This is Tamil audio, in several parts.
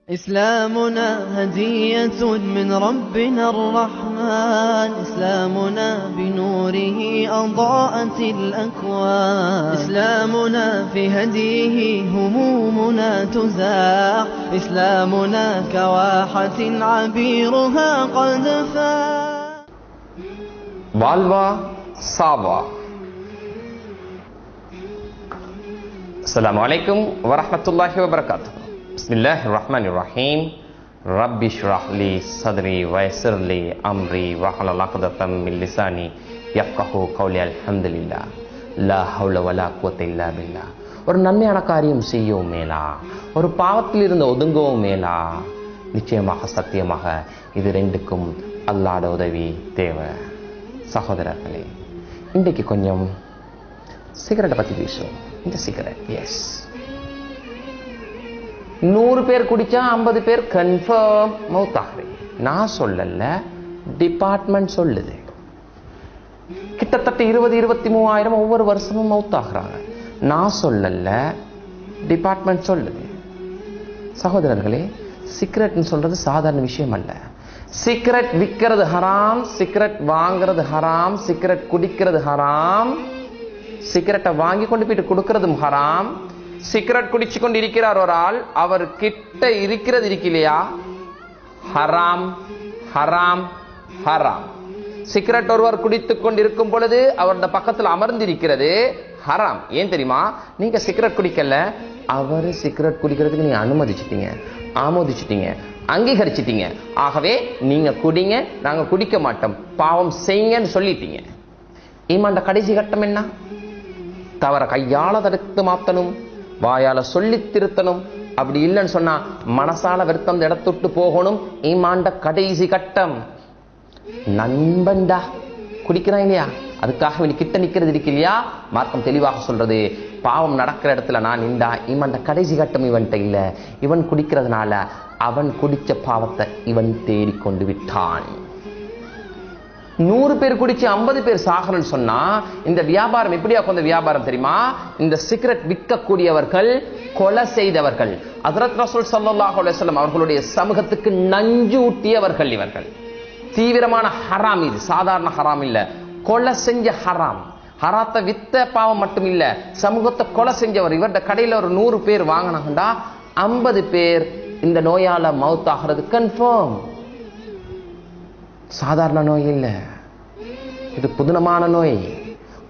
إسلامنا هدية من ربنا الرحمن. إسلامنا بنوره أضاءت الأكوان. إسلامنا في هديه همومنا تزاح. إسلامنا كواحة عبيرها قد فاح. வாழ்வா சாவா. அஸ்ஸலாமு அலைக்கும் வரஹ்மத்துல்லாஹி வபரகாத்துஹு. பிஸ்மில்லாஹிர் ரஹ்மானிர் ரஹீம். ரப்பி ஷ்ரஹ் லி சத்ரி வயஸ்ஸிர் லி அம்ரி வஹ்லுல் உக்தத்தம் மின் லிசானி யஃப்கஹு கௌலி. அல்ஹம்துலில்லாஹ் லா ஹவ்ல வலா குவத்த இல்லா பில்லாஹ். ஒரு நன்மையான காரியம் செய்யவும் மேலா, ஒரு பாவத்தில் இருந்து ஒதுங்கவும் மேலா. நிச்சயமாக சத்தியமாக இது ரெண்டுக்கும் அல்லாஹ்வோட உதவி தேவை. சகோதரர்களே, இன்றைக்கு கொஞ்சம் சிகரெட்டை பற்றி பேசுவோம். இந்த சிகரெட், எஸ், 100 பேர் குடிச்சா 50 பேர் கன்ஃபார்ம் மௌத்தாகிறேன். நான் சொல்லல, டிபார்ட்மெண்ட் சொல்லுது. கிட்டத்தட்ட 20-23 ஒவ்வொரு வருஷமும் மௌத்தாகிறாங்க. நான் சொல்லல, டிபார்ட்மெண்ட் சொல்லுது. சகோதரர்களே, சிகரெட்னு சொல்றது சாதாரண விஷயம் அல்ல. சிகரெட் விற்கிறது ஹராம், சிகரெட் வாங்கிறது ஹராம், சிகரெட் குடிக்கிறது ஹராம், சிகரெட்டை வாங்கி கொண்டு போயிட்டு கொடுக்கறதும் ஹராம். சிகரெட் குடிச்சு கொண்டு இருக்கிறார் ஒரு ஆள், அவர் கிட்ட இருக்கிறது இருக்கில்லையா, ஹராம் ஹராம் ஹராம். சிகரெட் ஒருவர் குடித்துக் கொண்டிருக்கும் பொழுது அவருடைய பக்கத்தில் அமர்ந்திருக்கிறது ஹராம். ஏன் தெரியுமா? நீங்க சிகரெட் குடிக்கல, அவரு சிகரெட் குடிக்கிறதுக்கு நீங்க அனுமதிச்சிட்டீங்க, ஆமோதிச்சிட்டீங்க, அங்கீகரிச்சிட்டீங்க. ஆகவே நீங்க குடிங்க, நாங்க குடிக்க மாட்டோம், பாவம் செய்யுங்கன்னு சொல்லிட்டீங்க. ஈமான்ட கடைசி கட்டம் என்ன? தவற கையால தடுத்து மாத்தணும், வாயால சொல்லி திருத்தணும். அப்படி இல்லைன்னு சொன்னா மனசால வருத்தம் இடத்துட்டு போகணும். ஈமான்ட கடைசி கட்டம். நண்பன்டா குடிக்கிறான் இல்லையா, அதுக்காக வேண்டி கிட்ட நிக்கிறது இருக்கு இல்லையா, மார்க்கம் தெளிவாக சொல்றது, பாவம் நடக்கிற இடத்துல நான் நின்றா இவன் கடைசி கட்டம் இவன்கிட்ட இல்ல. இவன் குடிக்கிறதுனால அவன் குடிச்ச பாவத்தை இவன் தேடிக்கொண்டு விட்டான். 100 பேர் குடிச்சு 50 பேர் சாகணும்னு சொன்னா இந்த வியாபாரம் எப்படியா கொண்ட வியாபாரம் தெரியுமா? இந்த சிகரெட் விற்கக்கூடியவர்கள் கொலை செய்தவர்கள். ஹஜ்ரத் ரசூல் ஸல்லல்லாஹு அலைஹி வஸல்லம் அவர்களுடைய சமூகத்துக்கு நஞ்சு ஊட்டியவர்கள் இவர்கள். தீவிரமான ஹராம் இது, சாதாரண ஹராம் இல்ல, கொலை செஞ்ச ஹராம். ஹராத்தை வித்த பாவம் மட்டும் இல்ல, சமூகத்தை கொலை செஞ்சவர். இவருடைய கடையில ஒரு 100 பேர் வாங்கினாங்கண்டா 50 பேர் இந்த நோயால மவுத்தாகிறது கன்ஃபார்ம். சாதாரண நோய் இல்ல, இது புதுனமான நோய்,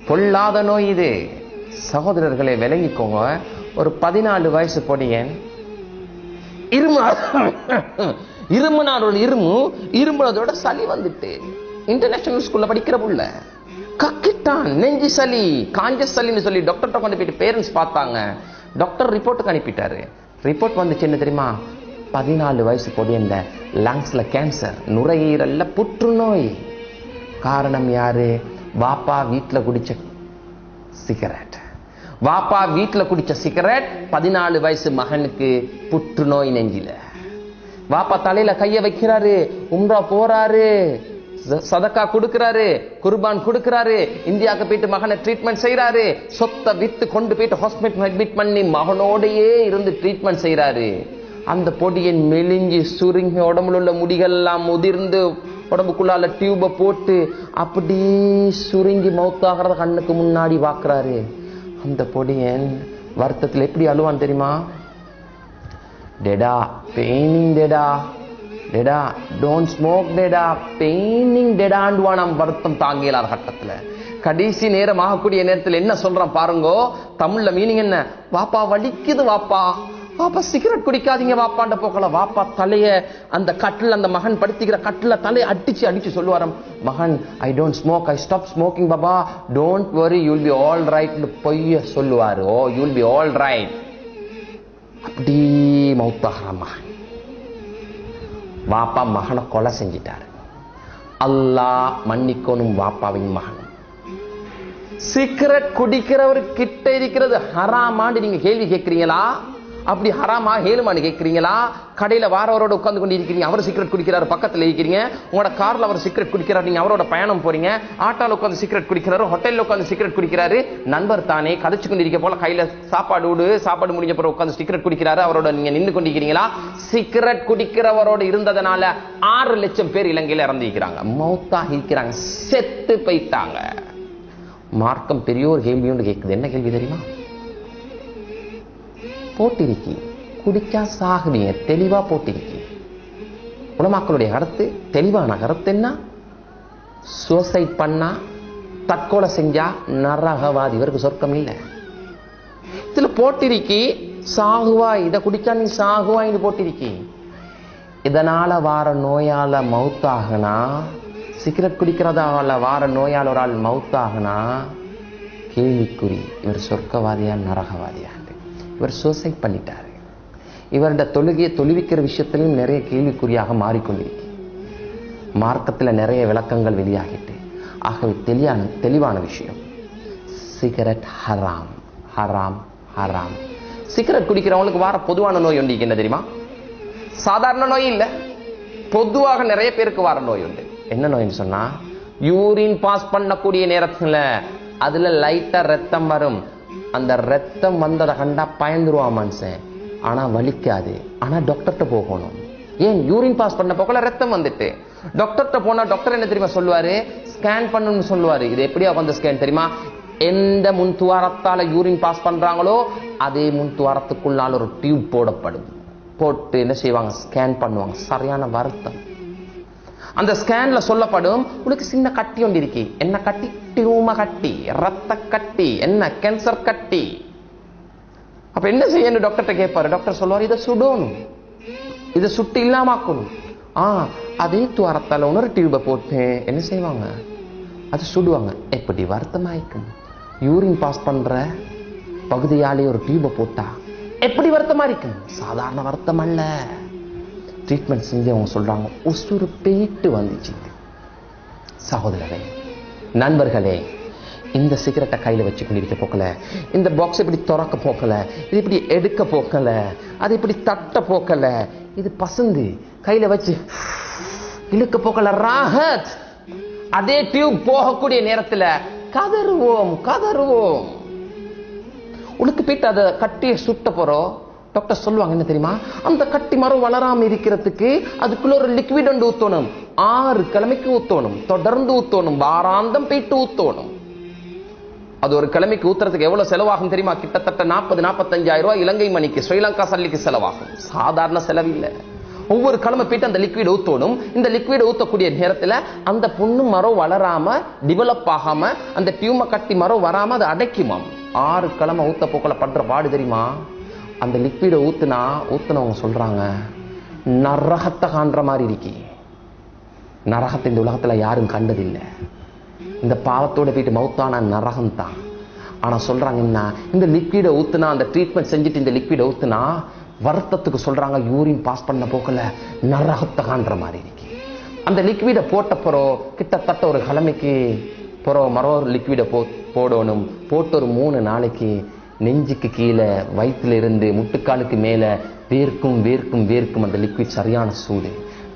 பொல்லாத நோய் இது. சகோதரர்களை விளங்கிக்கோங்க. ஒரு 14 வயசு பொடியன் இருமுனதோட சளி வந்துட்டு, இன்டர்நேஷனல் ஸ்கூல்ல படிக்கிற புள்ள கக்கிட்டான். நெஞ்சு சளி, காஞ்ச சளின்னு சொல்லி டாக்டர்கிட்ட கொண்டு போயிட்டு பேரண்ட்ஸ் பார்த்தாங்க. டாக்டர் ரிப்போர்ட்டுக்கு அனுப்பிட்டாரு. ரிப்போர்ட் வந்துச்சு என்ன தெரியுமா? 14 வயசு பொடியன் லங்ஸ்ல கேன்சர், நுரையீரல்ல புற்றுநோய். காரணம் யாரு? வாப்பா வீட்டுல குடிச்ச சிகரெட். வாப்பா வீட்டுல குடிச்ச சிகரெட் 14 வயசு மகனுக்கு புற்றுநோய் நெஞ்சில. வாப்பா தலையில கைய வைக்கிறாரு, உம்ரா போறாரு, சதக்கா கொடுக்கிறாரு, குர்பான் கொடுக்கிறாரு, இந்தியாவுக்கு போயிட்டு மகனை ட்ரீட்மெண்ட் செய்யறாரு, சொத்தை வித்து கொண்டு போயிட்டு ஹாஸ்பிட்டல் அட்மிட் பண்ணி மகனோடையே இருந்து ட்ரீட்மெண்ட் செய்யறாரு. அந்த பொடியன் மெலிஞ்சி சுருங்கி உடம்புல உள்ள முடிகள்லாம் முதிர்ந்து உடம்புக்குள்ளால டியூப போட்டு அப்படி சுருங்கி மௌத்தாகிறத கண்ணுக்கு முன்னாடி பாக்குறாரு. அந்த பொடியன் வருத்தத்தில் எப்படி அழுவான் தெரியுமா? Daddy paining, daddy daddy don't smoke, daddy paining, டேடாண்டுவான். நம் வருத்தம் தாங்கியலாத கட்டத்துல கடைசி நேரம் ஆகக்கூடிய நேரத்தில் என்ன சொல்றான் பாருங்கோ. தமிழ்ல மீனிங் என்ன? வாப்பா வலிக்குது, வாப்பா வாப்பா சிகரெட் குடிக்காதீங்க வாப்பாண்ட போக்கல. வாப்பா தலைய அந்த கட்டில், அந்த மகன் படுத்திக்கிற கட்டில தலையை அடிச்சு சொல்லுவாராம், மகன் I don't smoke, I stop smoking பாபா, don't worry, you will be all right பொய்ய சொல்லுவாரு. Oh you will be all right. அப்படி மௌத்தாகிற மகன். வாப்பா மகனை கொலை செஞ்சிட்டாரு. அல்லாஹ் மன்னிக்கணும் வாப்பாவின் மகன். சிகரெட் குடிக்கிறவர் கிட்ட இருக்கிறது ஹராமான்னு நீங்க கேள்வி கேட்கிறீங்களா? அப்படி ஹராமா ஹேலுமான்னு கேட்கிறீங்களா? கடையில வாரவரோட உட்கார்ந்து கொண்டு இருக்கிறீங்க, அவர் சிகரெட் குடிக்கிறாரு, பக்கத்துல இருக்கிறீங்க. உங்களோட கார்ல அவர் சிகரெட் குடிக்கிறாரு, நீங்க அவரோட பயணம் போறீங்க. ஆட்டோல உட்கார்ந்து சிகரெட் குடிக்கிறாரு, ஹோட்டல்ல உட்கார்ந்து சிகரெட் குடிக்கிறாரு. நண்பர் தானே, கதைச்சு கொண்டு இருக்க போல கையில சாப்பாடு முடிஞ்ச பிறகு உட்கார்ந்து சிகரெட் குடிக்கிறாரு, அவரோட நீங்க நின்று கொண்டிருக்கிறீங்களா? சிகரெட் குடிக்கிறவரோட இருந்ததனால 6 லட்சம் பேர் இலங்கையில இறந்திருக்கிறாங்க, மௌத்தாகி இருக்கிறாங்க, செத்து போயிட்டாங்க. மார்க்கம் பெரிய ஒரு கேள்வி ஒன்று கேட்குது. என்ன கேள்வி தெரியுமா? போட்டிருக்கி குடிச்சா சாகுவீங்க, தெளிவா போட்டிருக்கி. உலமாக்களுடைய கருத்து, தெளிவான கருத்து என்ன? சூசைட் பண்ணா, தற்கொலை செஞ்சா நரகவாதி, இவருக்கு சொர்க்கம் இல்லை. இதுல போட்டிருக்கி சாகுவாய், இதை குடிச்சா நீ சாகுவாய் போட்டிருக்கி. இதனால வார நோயால மவுத்தாகனா, சிகரெட் குடிக்கிறதால வார நோயால் ஒரு ஆள் மவுத்தாகனா கேள்விக்குறி. இவர் சொர்க்கவாதியா நரகவாதியா? இவர் சூசைட் பண்ணிட்டாரு. இவருடைய தொழுகையை தொழுவிக்கிற விஷயத்திலும் நிறைய கேள்விக்குறியாக மாறிக்கொண்டிருக்கு. மார்க்கத்தில் நிறைய விளக்கங்கள் வெளியாகிட்டு. ஆகவே தெளிவான விஷயம், சிகரெட் ஹராம், ஹராம், ஹராம். சிகரெட் குடிக்கிறவங்களுக்கு வார பொதுவான நோய் உண்டு. என்ன தெரியுமா? சாதாரண நோய் இல்லை, பொதுவாக நிறைய பேருக்கு வார நோய் உண்டு. என்ன நோய்னு சொன்னா, யூரின் பாஸ் பண்ணக்கூடிய நேரத்துல அதுல லைட்டா ரத்தம் வரும். அந்த ரத்தம் வந்ததை கண்டா பயந்துருவான் மனுஷன். ஆனா வலிக்காது. ஆனா டாக்டர்கிட்ட போகணும். ஏன்? யூரின் பாஸ் பண்ண போக்கல ரத்தம் வந்துட்டு. டாக்டர்கிட்ட போனா டாக்டர் என்ன தெரியுமா சொல்லுவாரு? ஸ்கேன் பண்ணணும்னு சொல்லுவாரு. இது எப்படியா வந்து ஸ்கேன் தெரியுமா? எந்த முன் துவாரத்தால யூரின் பாஸ் பண்றாங்களோ அதே முன் துவாரத்துக்குள்ளால ஒரு டியூப் போடப்படும். போட்டு என்ன செய்வாங்க? ஸ்கேன் பண்ணுவாங்க. சரியான வருத்தம். அந்த ஸ்கேன்ல சொல்லப்படும், உனக்கு சின்ன கட்டி ஒன்று இருக்கு. என்ன கட்டி? டியூம கட்டி, ரத்த கட்டி, என்ன கேன்சர் கட்டி. அப்ப என்ன செய்யணும்? டாக்டர்கிட்ட கேட்பாரு. டாக்டர் சொல்லுவாரு, இதை சுடணும், இதை சுட்டு இல்லாமக்கணும். அதே துவாரத்தால இன்னொரு டியூபை போட்டு என்ன செய்வாங்க? அது சுடுவாங்க. எப்படி வருத்தமாயிக்கும்? யூரின் பாஸ் பண்ற பகுதியாலே ஒரு டியூபை போட்டா எப்படி வருத்தமா இருக்கும்? சாதாரண வருத்தம் அல்ல. ட்ரீட்மெண்ட் செஞ்சு அவங்க சொல்றாங்க, உசுறு போயிட்டு வந்துச்சு. சகோதரரே, நண்பர்களே, இந்த சிகரெட்டை கையில வச்சு கொண்டிருக்க போக்கல, இந்த பாக்ஸ் இப்படி திறக்க போக்கல, இது இப்படி எடுக்க போக்கல, அது இப்படி தட்ட போக்கல, இது பசந்து கையில வச்சு இழுக்க போக்கல, ராஹத். அதே டியூப் போகக்கூடிய நேரத்தில் கதறுவோம். உனக்கு போயிட்டு அதை கட்டியை சுட்ட போறோம். டாக்டர் சொல்லுவாங்க, என்ன தெரியுமா? அந்த கட்டி மரம் வளராம இருக்கிறதுக்கு அதுக்குள்ள ஒரு லிக்விட் ஒன்று ஊத்தணும். 6 கிழமைக்கு ஊத்தணும், தொடர்ந்து ஊத்தணும், வாராந்தம் போயிட்டு ஊத்தணும். அது ஒரு கிழமைக்கு ஊத்துறதுக்கு எவ்வளவு செலவாகும் தெரியுமா? கிட்டத்தட்ட 40-45,000 ரூபாய் இலங்கை மணிக்கு, ஸ்ரீலங்கா சல்லிக்கு செலவாகும். சாதாரண செலவில்லை. ஒவ்வொரு கிழமை போயிட்டு அந்த லிக்விட் ஊத்தணும். இந்த லிக்விட் ஊத்தக்கூடிய நேரத்தில் அந்த புண்ணு மரம் வளராம, டிவலப் ஆகாம, அந்த டியூம கட்டி மரம் வராம அது அடைக்குமாம். 6 கிழமை ஊத்த போக்கல பண்ற பாடு தெரியுமா? அந்த லிக்விட ஊத்துனவங்க சொல்றாங்க, நரகத்தை காண்ற மாதிரி இருக்கி. நரகத்தை இந்த உலகத்துல யாரும் கண்டதில்லை. இந்த பாவத்தோட போயிட்டு மௌத்தான நரகம் தான். ஆனா சொல்றாங்க, என்ன இந்த லிக்விட ஊத்துனா, அந்த ட்ரீட்மெண்ட் செஞ்சுட்டு இந்த லிக்விட ஊத்துனா வருத்தத்துக்கு சொல்றாங்க, யூரின் பாஸ் பண்ண போக்கல நரகத்தை காண்ற மாதிரி இருக்கு. அந்த லிக்விட போட்ட பிறகு கிட்டத்தட்ட ஒரு கிழமைக்கு பிறகு மரோ லிக்விட போடணும். போட்டு ஒரு 3 நாளைக்கு நெஞ்சுக்கு கீழே, வயிற்றுல இருந்து முட்டுக்காலுக்கு மேல வேர்க்கும். அந்த லிக்விட் சரியான சூடு.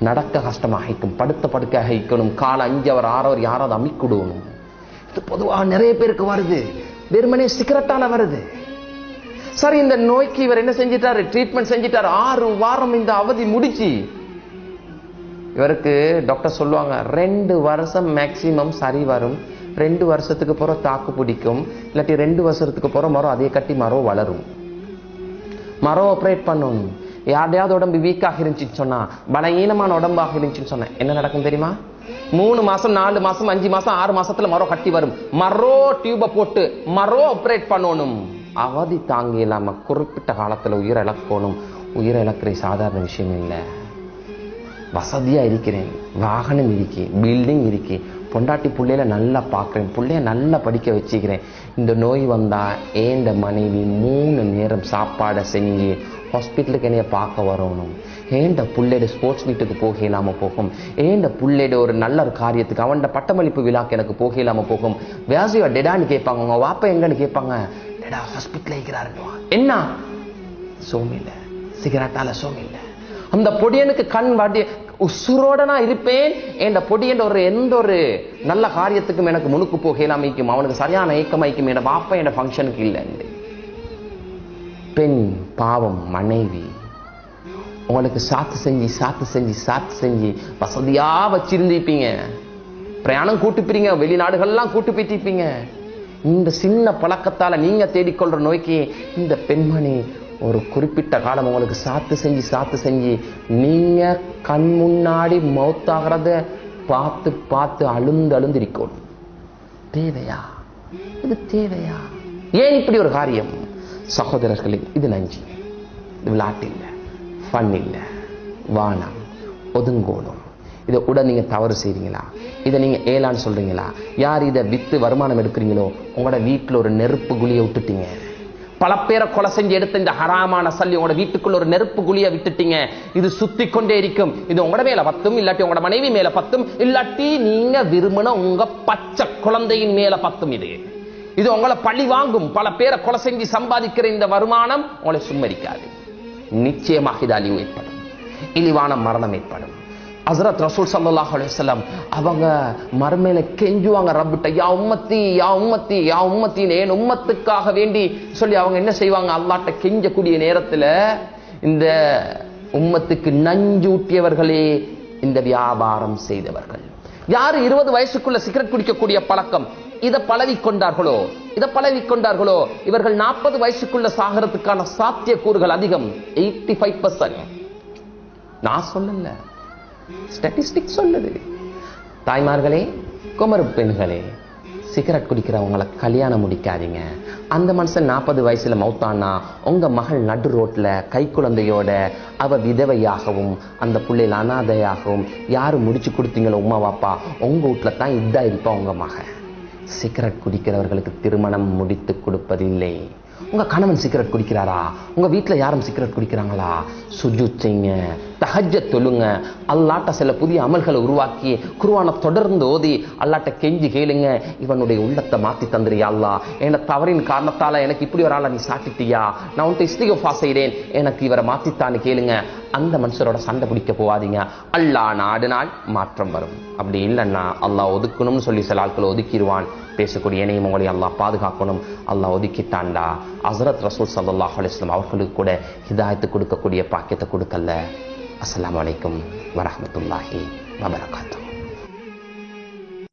நடக்க கஷ்டமாகிக்கும், படுக்க ஆகிக்கணும். காலை 5 அவர் 6 அவர் யாராவது அமிக்கிடணும். இது பொதுவாக நிறைய பேருக்கு வருது. வெறுமனே சிகரெட்டால வருது. சரி, இந்த நோய்க்கு இவர் என்ன செஞ்சிட்டாரு? ட்ரீட்மெண்ட் செஞ்சிட்டாரு. 6 வாரம் இந்த அவதி முடிச்சு. இவருக்கு டாக்டர் சொல்லுவாங்க, 2 வருஷம் மேக்சிமம் சரி வரும். 2 வருஷத்துக்கு பிறகு தாக்கு பிடிக்கும். இல்லாட்டி 2 வருஷத்துக்கு பிறகு மரம் அதே கட்டி மரம் வளரும். மரம் ஆப்ரேட் பண்ணணும். யாரையாவது உடம்பு வீக்காக இருந்துச்சுன்னு சொன்னா, பலகீனமான உடம்பாக இருந்துச்சுன்னு சொன்ன என்ன நடக்கும் தெரியுமா? 3 மாசம் 4 மாசம் 5 மாசம் 6 மாசத்துல மரம் கட்டி வரும். மரோ டியூப போட்டு மரோ ஆப்ரேட் பண்ணணும். அவதி தாங்க இல்லாம குறிப்பிட்ட காலத்துல உயிரை இழக்கணும். உயிரை இழக்கிற சாதாரண விஷயம் இல்லை. வசதியா இருக்கிறேன், வாகனம் இருக்கு, பில்டிங் இருக்கு, பொண்டாட்டி பிள்ளையில நல்லா பார்க்கிறேன், பிள்ளைய நல்லா படிக்க வச்சுக்கிறேன். இந்த நோய் வந்தா ஏண்ட மனைவி 3 நேரம் சாப்பாடை செஞ்சு ஹாஸ்பிட்டலுக்கு என்னைய பார்க்க வரணும். ஏண்ட புள்ளையோட ஸ்போர்ட்ஸ் மீட்டுக்கு போக இல்லாம போகும். ஏண்ட புள்ளையோட ஒரு நல்ல ஒரு காரியத்துக்கு, அவன் பட்டமளிப்பு விழாக்கு எனக்கு போக இல்லாம போகும். வியாசியா டெடான்னு கேட்பாங்க, உங்க வாப்பா எங்கன்னு கேட்பாங்க. டெடா ஹாஸ்பிட்டல் இருக்கிறாரு. என்ன சோம் இல்லை, சிகரெட்டால சோம் இல்லை. அந்த பொடியனுக்கு கண் வாடி உசுரோட நான் இருப்பேன், என் பொடியன் எந்த ஒரு நல்ல காரியத்துக்கும் எனக்கு முனுக்கு போகலாம் வைக்கும், அவனுக்கு சரியான ஏக்கம் வைக்கும், என் பாப்பா என் ஃபங்க்ஷனுக்கு இல்லை. பெண் பாவம் மனைவி உங்களுக்கு சாத்து செஞ்சு வசதியா வச்சிருந்திருப்பீங்க, பிரயாணம் கூட்டுப்பீங்க, வெளிநாடுகள்லாம் கூட்டு போயிட்டிருப்பீங்க. இந்த சின்ன பழக்கத்தால நீங்க தேடிக்கொள்ற நோய்க்கு இந்த பெண்மணி ஒரு குறிப்பிட்ட காலம் உங்களுக்கு சாத்து செஞ்சு நீங்க கண் முன்னாடி மௌத்தாகிறத பார்த்து அழுந்து இருக்கணும். தேவையா? இது தேவையா? ஏன் இப்படி ஒரு காரியம்? சகோதரர்களே, இது நஞ்சு, இது விளையாட்டு இல்லை, ஃபன் இல்லை, வானம் ஒதுங்கோடும். இதை உடனே நீங்க தவறு செய்றீங்களா? இதை நீங்க ஏலான்னு சொல்றீங்களா? யார் இதை வித்து வருமானம் எடுக்கிறீங்களோ உங்களோட வீட்டில் ஒரு நெருப்பு குழியை விட்டுட்டீங்க. பல பேரை கொலை செஞ்சு எடுத்த இந்த ஹராமான சல்லி உங்களோட வீட்டுக்குள்ள ஒரு நெருப்பு குழியை விட்டுட்டீங்க. இது சுத்தி கொண்டே இருக்கும். இது உங்களோட மேல பத்தும், இல்லாட்டி உங்களோட மனைவி மேல பத்தும், இல்லாட்டி நீங்க விரும்பின உங்க பச்சை குழந்தையின் மேல பத்தும். இது உங்களை பழி வாங்கும். பல பேரை கொலை செஞ்சு சம்பாதிக்கிற இந்த வருமானம் உங்களை சும்மரிக்காது. நிச்சயமாக இது அழிவு ஏற்படும், இழிவான மரணம் ஏற்படும். ஹஸ்ரத் ரசூல் ஸல்லல்லாஹு அலைஹி வஸல்லம் அவங்க மர்மையில கெஞ்சுவாங்க, ரப்பிட்ட யா உம்மத்தி என் உம்மத்துக்காக வேண்டி சொல்லி அவங்க என்ன செய்வாங்க, அல்லாஹ்ட்ட கெஞ்சக்கூடிய நேரத்துல இந்த உம்மத்துக்கு நஞ்சூட்டியவர்களே இந்த வியாபாரம் செய்தவர்கள். யாரு 20 வயசுக்குள்ள சிகரெட் குடிக்கக்கூடிய பழக்கம் இதை பழகிக்கொண்டார்களோ இவர்கள் 40 வயசுக்குள்ள சாகிறதுக்கான சாத்திய கூறுகள் அதிகம். 85%. நான் சொல்லல, ஸ்டாட்டிஸ்டிக்ஸ் சொல்லுது. தாய்மார்களே, குமரு பெண்களே, சிகரெட் குடிக்கிறவங்களை கல்யாணம் முடிக்காதீங்க. அந்த மனுஷன் 40 வயசுல மௌத்தானா உங்க மகள் நடு ரோட்ல கை குழந்தையோட அவ விதவையாகவும் அந்த பிள்ளைகள் அனாதையாகவும் யாரு முடிச்சு கொடுத்தீங்களோ உமா வாப்பா உங்க வீட்டுல தான் இதா இருப்பா உங்க மகன். சிகரெட் குடிக்கிறவர்களுக்கு திருமணம் முடித்து கொடுப்பதில்லை. உங்க கணவன் சிகரெட் குடிக்கிறாரா? உங்க வீட்டுல யாரும் சிகரெட் குடிக்கிறாங்களா? சுஜூத் செய்யுங்க, தஹஜ்ஜத் தொழுங்க, அல்லாட்ட சில புதிய அமல்களை உருவாக்கி குர்ஆனை தொடர்ந்து ஓதி அல்லாட்ட கெஞ்சி கேளுங்க, இவனுடைய உள்ளத்தை மாத்தி தந்துறியா அல்லா, என தவறின் காரணத்தால எனக்கு இப்படி ஒரு ஆளை நீ சாட்டிட்டியா, நான் உன்ட்ட இஸ்திக்ஃபார் செய்றேன், எனக்கு இவரை மாத்தித்தான்னு கேளுங்க. அந்த மனுஷரோட சண்டை பிடிக்க போவாதீங்க. அல்லாஹ் நாடினால் மாற்றம் வரும். அப்படி இல்லைன்னா அல்லாஹ் ஒதுக்கணும்னு சொல்லி சில ஆட்களை ஒதுக்கிடுவான். பேசக்கூடிய இணையும் உங்களை அல்லாஹ் பாதுகாக்கணும். அல்லாஹ் ஒதுக்கிட்டான்டா. ஹஸ்ரத் ரசூல் ஸல்லல்லாஹு அலைஹி வஸல்லம் அவர்களுக்கு கூட ஹிதாயத்து கொடுக்கக்கூடிய பாக்கியத்தை கொடுக்கல. அஸ்ஸலாமு அலைக்கும் வரஹ்மத்துல்லாஹி வபரகாத்துஹு.